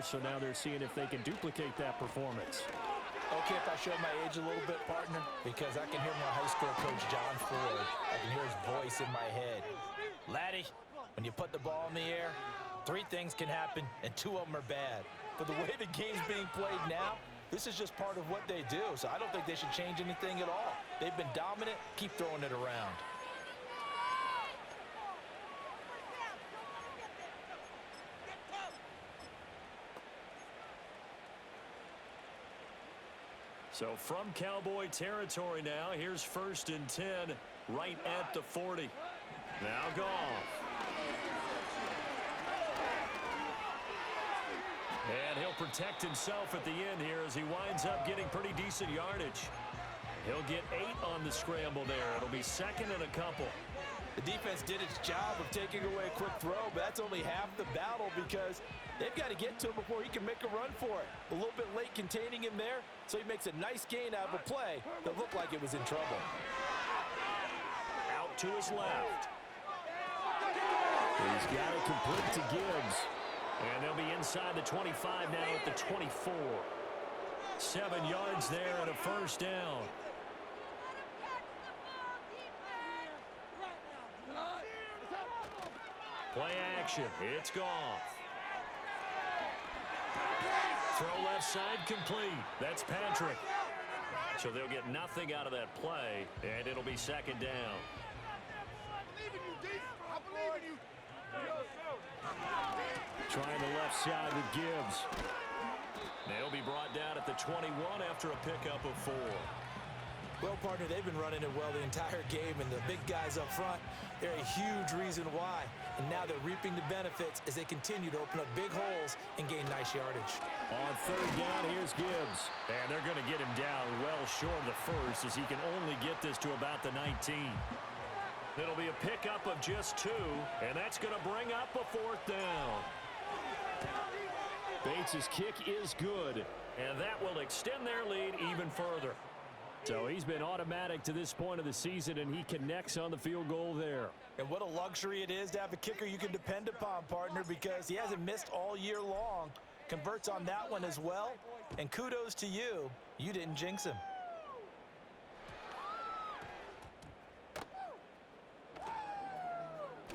So now they're seeing if they can duplicate that performance. Okay, if I show my age a little bit, partner, because I can hear my high school coach, John Ford. I can hear his voice in my head. Laddie, when you put the ball in the air, 3 things can happen, and 2 of them are bad. But the way the game's being played now, this is just part of what they do. So I don't think they should change anything at all. They've been dominant. Keep throwing it around. So from Cowboy territory now, here's 1st and 10 right at the 40. Now Goff. And he'll protect himself at the end here as he winds up getting pretty decent yardage. He'll get 8 on the scramble there. It'll be 2nd and a couple. The defense did its job of taking away a quick throw, but that's only half the battle because they've got to get to him before he can make a run for it. A little bit late containing him there, so he makes a nice gain out of a play that looked like it was in trouble. Out to his left. He's got it complete to Gibbs. And they'll be inside the 25 now at the 24. 7 yards there and a 1st down. Play action. It's Goff. Throw left side complete. That's Patrick. So they'll get nothing out of that play, and it'll be 2nd down. Trying the left side with Gibbs. They'll be brought down at the 21 after a pickup of 4. Well, partner, they've been running it well the entire game, and the big guys up front, they're a huge reason why. And now they're reaping the benefits as they continue to open up big holes and gain nice yardage. On 3rd down, here's Gibbs. And they're going to get him down well short of the 1st as he can only get this to about the 19. It'll be a pickup of just 2, and that's going to bring up a 4th down. Bates' kick is good, and that will extend their lead even further. So he's been automatic to this point of the season, and he connects on the field goal there. And what a luxury it is to have a kicker you can depend upon, partner, because he hasn't missed all year long. Converts on that one as well. And kudos to you. You didn't jinx him.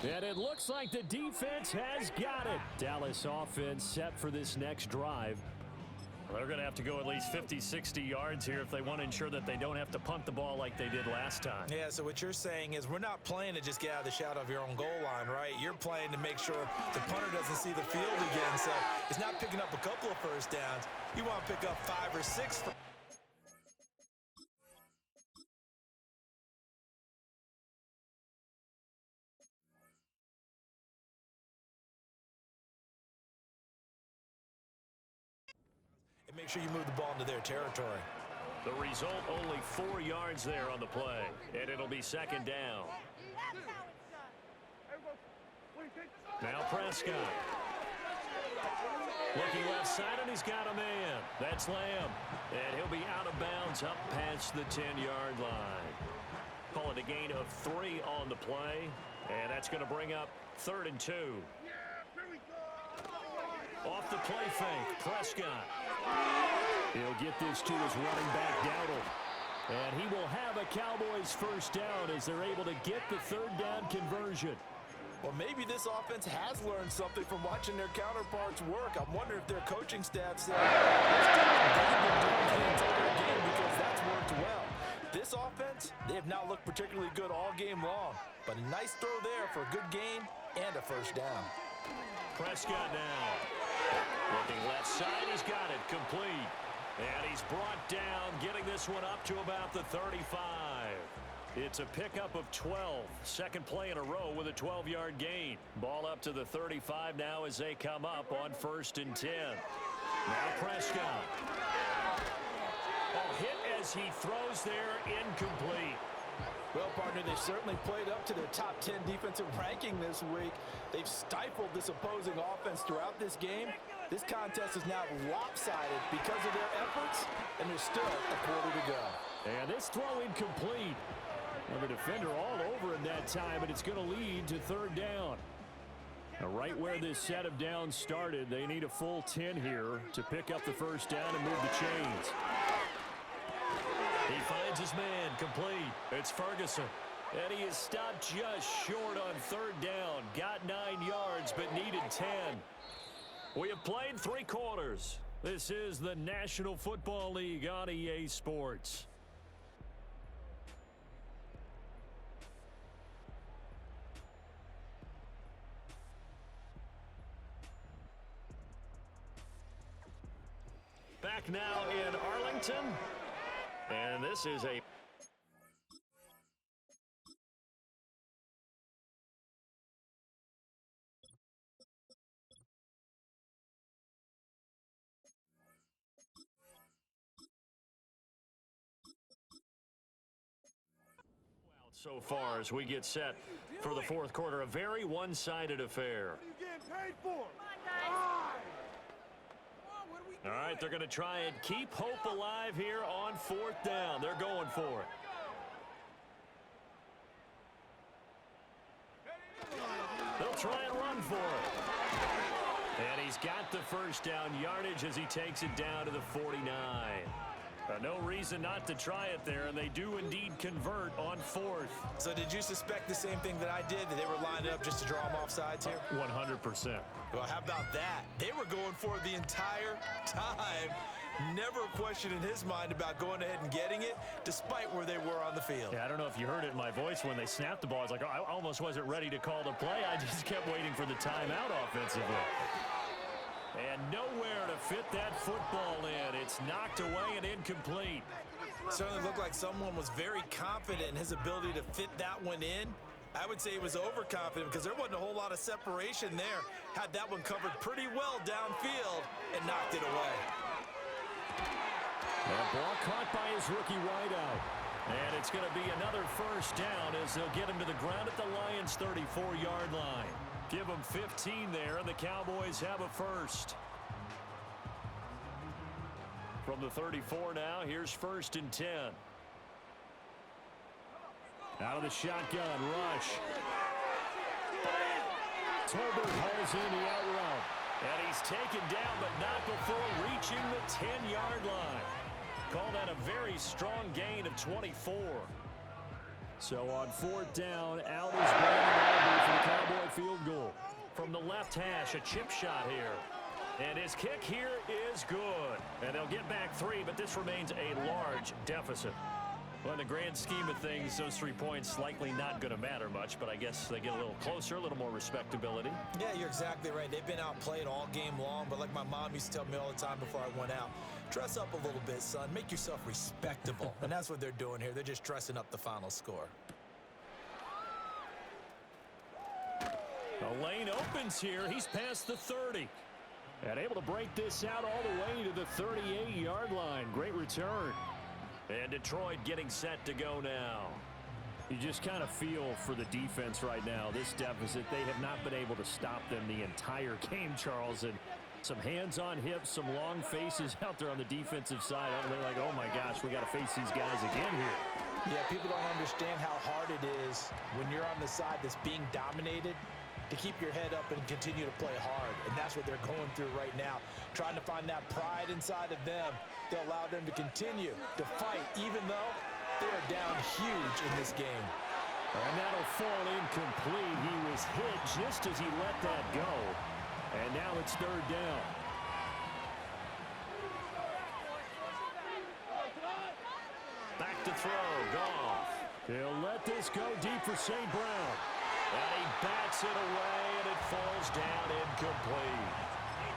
And it looks like the defense has got it. Dallas offense set for this next drive. They're going to have to go at least 50, 60 yards here if they want to ensure that they don't have to punt the ball like they did last time. Yeah, so what you're saying is we're not playing to just get out of the shadow of your own goal line, right? You're playing to make sure the punter doesn't see the field again. So it's not picking up a couple of 1st downs. You want to pick up 5 or 6. And make sure you move the ball into their territory. The result, only 4 yards there on the play, and it'll be 2nd down. Now Prescott. Looking left side, and he's got a man. That's Lamb. And he'll be out of bounds up past the 10-yard line. Call it a gain of 3 on the play, and that's going to bring up 3rd and 2. Off the play fake, Prescott. He'll get this to his running back, Dowdle. And he will have a Cowboys 1st down as they're able to get the 3rd down conversion. Well, maybe this offense has learned something from watching their counterparts work. I'm wondering if their coaching staff said, let's do what they've been doing the entire game because that's worked well. This offense, they have not looked particularly good all game long. But a nice throw there for a good gain and a 1st down. Prescott now. Looking left side, he's got it complete. And he's brought down, getting this one up to about the 35. It's a pickup of 12. 2nd play in a row with a 12-yard gain. Ball up to the 35 now as they come up on 1st and 10. Now Prescott. Oh, hit as he throws there, incomplete. Well, partner, they've certainly played up to their top 10 defensive ranking this week. They've stifled this opposing offense throughout this game. This contest is now lopsided because of their efforts, and there's still a quarter to go. And this throw incomplete. Well, the defender all over him that time, and it's going to lead to 3rd down. Right where this set of downs started, they need a full 10 here to pick up the first down and move the chains. He finds his man, complete. It's Ferguson. And he is stopped just short on third down. Got 9 yards, but needed 10. We have played 3 quarters. This is the National Football League on EA Sports. Back now in Arlington. And this is a... so far as we get set for the fourth quarter, a very one-sided affair. All right, they're going to try and keep hope alive here on fourth down. They're going for it. They'll try and run for it. And he's got the first down yardage as he takes it down to the 49. No reason not to try it there, and they do indeed convert on fourth. So did you suspect the same thing that I did, that they were lined up just to draw them off sides here? 100%. Well, how about that? They were going for it the entire time. Never a question in his mind about going ahead and getting it, despite where they were on the field. Yeah, I don't know if you heard it in my voice when they snapped the ball. It's like, oh, I almost wasn't ready to call the play. I just kept waiting for the timeout offensively. And nowhere to fit that football in. It's knocked away and incomplete. Certainly looked like someone was very confident in his ability to fit that one in. I would say he was overconfident because there wasn't a whole lot of separation there. Had that one covered pretty well downfield and knocked it away. That ball caught by his rookie wideout. And it's going to be another first down as they'll get him to the ground at the Lions' 34-yard line. Give them 15 there, and the Cowboys have a first. From the 34 now, here's 1st and 10. Out of the shotgun, rush. Tolbert hauls in the out route. And he's taken down, but not before reaching the 10-yard line. Call that a very strong gain of 24. So on 4th down, out is Brandon Aubrey for the Cowboy field goal. From the left hash, a chip shot here. And his kick here is good. And they'll get back 3, but this remains a large deficit. Well, in the grand scheme of things, those 3 points likely not going to matter much, but I guess they get a little closer, a little more respectability. Yeah, you're exactly right. They've been outplayed all game long, but like my mom used to tell me all the time before I went out, dress up a little bit, son. Make yourself respectable. And that's what they're doing here. They're just dressing up the final score. The lane opens here. He's past the 30. And able to break this out all the way to the 38-yard line. Great return. And Detroit getting set to go now. You just kind of feel for the defense right now, this deficit. They have not been able to stop them the entire game, Charles. And some hands on hips, some long faces out there on the defensive side. They're like, oh, my gosh, we got to face these guys again here. Yeah, people don't understand how hard it is when you're on the side that's being dominated to keep your head up and continue to play hard. And that's what they're going through right now, trying to find that pride inside of them to allow them to continue to fight, even though they're down huge in this game. And that'll fall incomplete. He was hit just as he let that go. And now it's 3rd down. Back to throw, Goff. He'll let this go deep for St. Brown. And he bats it away, and it falls down incomplete.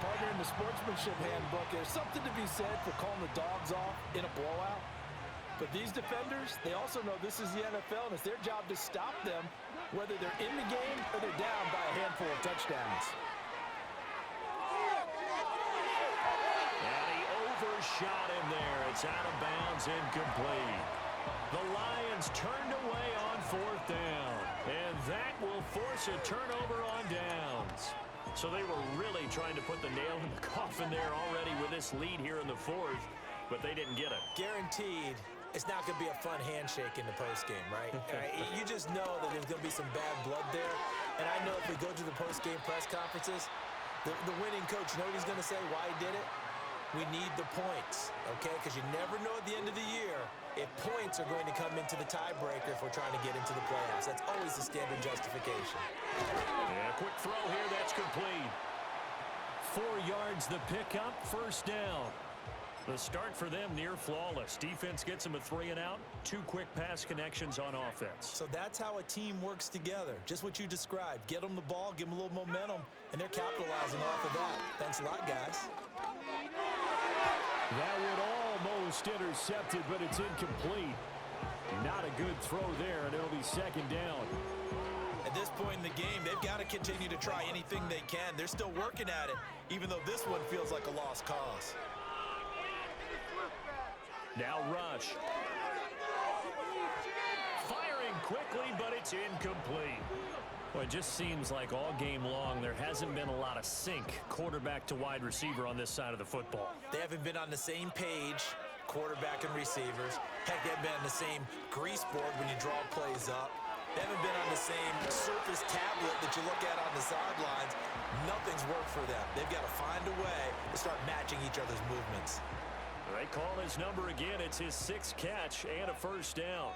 Partner, in the sportsmanship handbook, there's something to be said for calling the dogs off in a blowout. But these defenders, they also know this is the NFL, and it's their job to stop them, whether they're in the game or they're down by a handful of touchdowns. And he overshot him there. It's out of bounds, incomplete. The Lions turned away on 4th down. And that will force a turnover on downs. So they were really trying to put the nail in the coffin there already with this lead here in the 4th, but they didn't get it. Guaranteed It's not going to be a fun handshake in the postgame, right? You just know that there's going to be some bad blood there. And I know if we go to the postgame press conferences, the winning coach, you know what he's going to say, why he did it? We need the points, okay? Because you never know at the end of the year if points are going to come into the tiebreaker if we're trying to get into the playoffs. That's always the standard justification. Yeah, quick throw here. That's complete. 4 yards the pickup, first down. The start for them near flawless. Defense gets them a 3 and out. 2 quick pass connections on offense. So that's how a team works together. Just what you described. Get them the ball, give them a little momentum, and they're capitalizing off of that. Thanks a lot, guys. That would almost intercepted, but it's incomplete. Not a good throw there, and it'll be second down. At this point in the game, they've got to continue to try anything they can. They're still working at it, even though this one feels like a lost cause. Now rush. Firing quickly, but it's incomplete. Well, it just seems like all game long there hasn't been a lot of sync quarterback to wide receiver on this side of the football. They haven't been on the same page, quarterback and receivers. Heck, they haven't been on the same grease board when you draw plays up. They haven't been on the same surface tablet that you look at on the sidelines. Nothing's worked for them. They've got to find a way to start matching each other's movements. They call his number again. It's his 6th catch and a first down.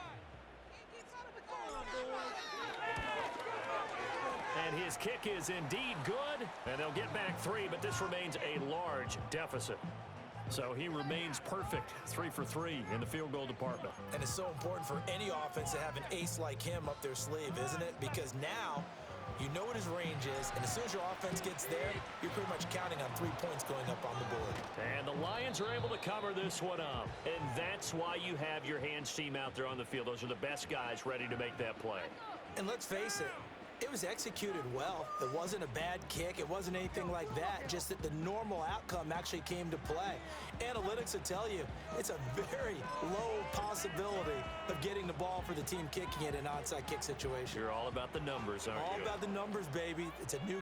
And his kick is indeed good. And they'll get back 3, but this remains a large deficit. So he remains perfect, 3 for 3 in the field goal department. And it's so important for any offense to have an ace like him up their sleeve, isn't it? Because now you know what his range is, and as soon as your offense gets there, you're pretty much counting on 3 points going up on the board. And the Lions are able to cover this one up. And that's why you have your hands team out there on the field. Those are the best guys ready to make that play. And let's face it, it was executed well. It wasn't a bad kick. It wasn't anything like that. Just that the normal outcome actually came to play. Analytics will tell you it's a very low possibility of getting the ball for the team kicking it in an onside kick situation. You're all about the numbers, aren't you? All about the numbers, baby. It's a new